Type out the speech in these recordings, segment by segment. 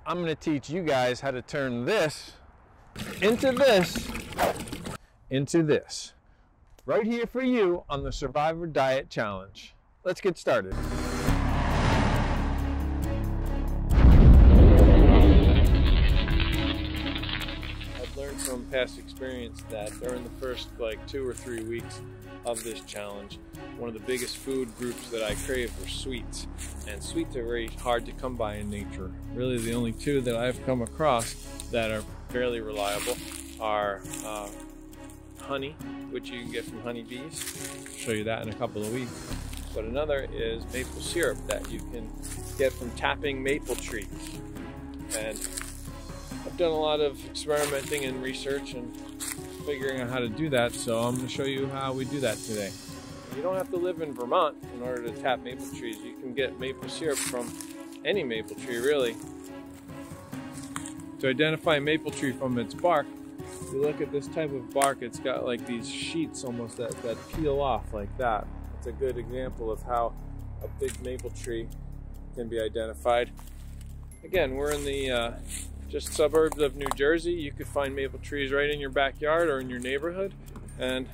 I'm going to teach you guys how to turn this into this into this. Right here for you on the Survivor Diet Challenge. Let's get started. I've learned from past experience that during the first 2 or 3 weeks of this challenge, one of the biggest food groups that I crave were sweets. And sweets are very hard to come by in nature. Really the only two that I've come across that are fairly reliable are honey, which you can get from honeybees. I'll show you that in a couple of weeks. But another is maple syrup that you can get from tapping maple trees. And I've done a lot of experimenting and research and figuring out how to do that, so I'm going to show you how we do that today. You don't have to live in Vermont in order to tap maple trees. You can get maple syrup from any maple tree, really. To identify a maple tree from its bark, you look at this type of bark, it's got like these sheets almost that peel off like that. It's a good example of how a big maple tree can be identified. Again, we're in the just suburbs of New Jersey. You could find maple trees right in your backyard or in your neighborhood, and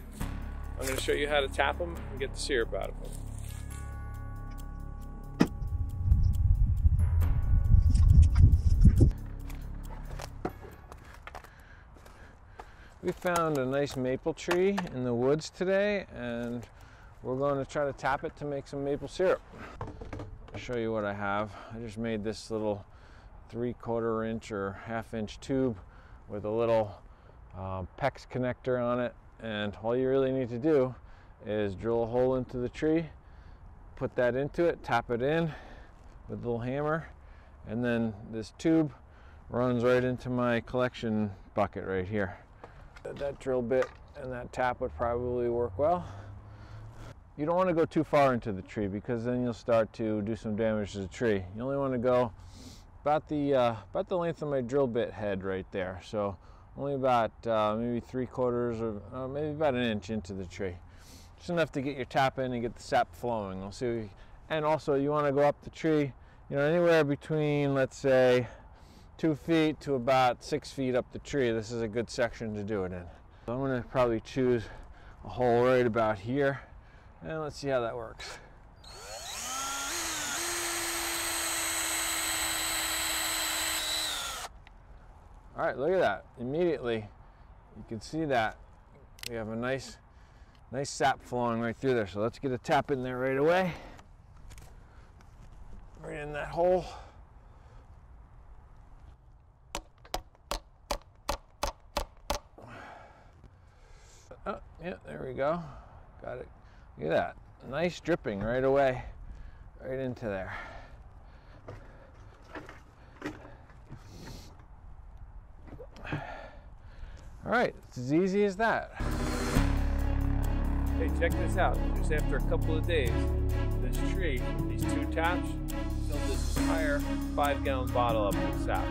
I'm going to show you how to tap them and get the syrup out of them. We found a nice maple tree in the woods today, and we're going to try to tap it to make some maple syrup. I'll show you what I have. I just made this little 3/4 inch or 1/2 inch tube with a little PEX connector on it, and all you really need to do is drill a hole into the tree, put that into it, tap it in with a little hammer, and then this tube runs right into my collection bucket right here. That drill bit and that tap would probably work well. You don't want to go too far into the tree because then you'll start to do some damage to the tree. You only want to go about the length of my drill bit head right there. So only about maybe 3/4 or maybe about 1 inch into the tree. Just enough to get your tap in and get the sap flowing. We'll see. And also you want to go up the tree, anywhere between, let's say, 2 feet to about 6 feet up the tree. This is a good section to do it in. So I'm going to probably choose a hole right about here, and let's see how that works. All right, look at that. Immediately, you can see that we have a nice sap flowing right through there. So let's get a tap in there right away. Right in that hole. Oh, yeah, there we go. Got it. Look at that. Nice dripping right away, right into there. All right, it's as easy as that. Hey, check this out. Just after a couple of days, this tree, these 2 taps, filled this entire 5-gallon bottle up with sap.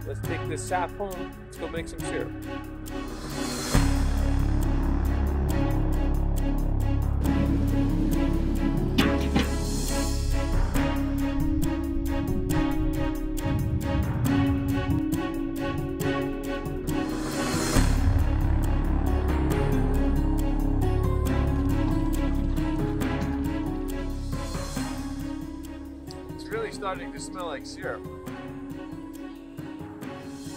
Let's take this sap home. Let's go make some syrup. Really starting to smell like syrup.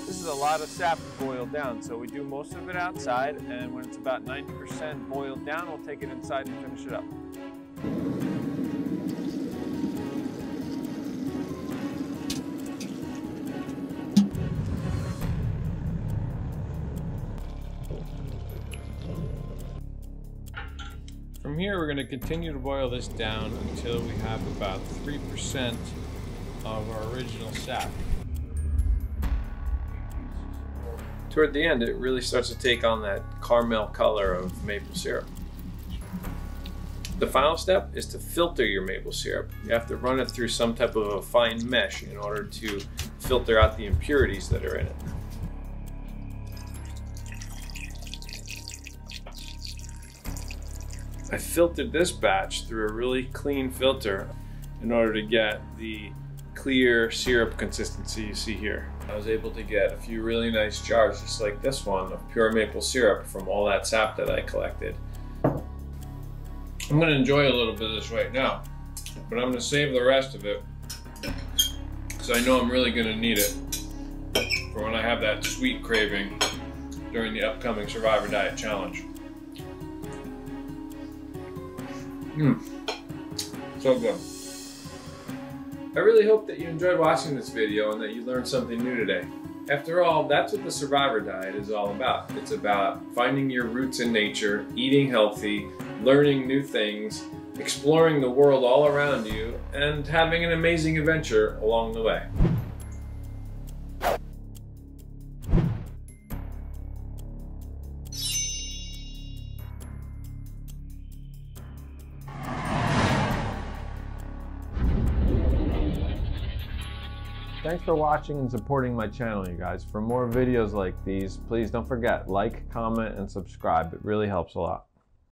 This is a lot of sap boiled down, so we do most of it outside, and when it's about 90% boiled down, we'll take it inside and finish it up. From here, we're going to continue to boil this down until we have about 3% of our original sap. Toward the end, it really starts to take on that caramel color of maple syrup. The final step is to filter your maple syrup. You have to run it through some type of a fine mesh in order to filter out the impurities that are in it. I filtered this batch through a really clean filter in order to get the clear syrup consistency you see here. I was able to get a few really nice jars, just like this one, of pure maple syrup from all that sap that I collected. I'm gonna enjoy a little bit of this right now, but I'm gonna save the rest of it because I know I'm really gonna need it for when I have that sweet craving during the upcoming Survivor Diet Challenge. So good. I really hope that you enjoyed watching this video and that you learned something new today. After all, that's what the Survivor Diet is all about. It's about finding your roots in nature, eating healthy, learning new things, exploring the world all around you, and having an amazing adventure along the way. Thanks for watching and supporting my channel, you guys. For more videos like these, please don't forget, like, comment, and subscribe. It really helps a lot.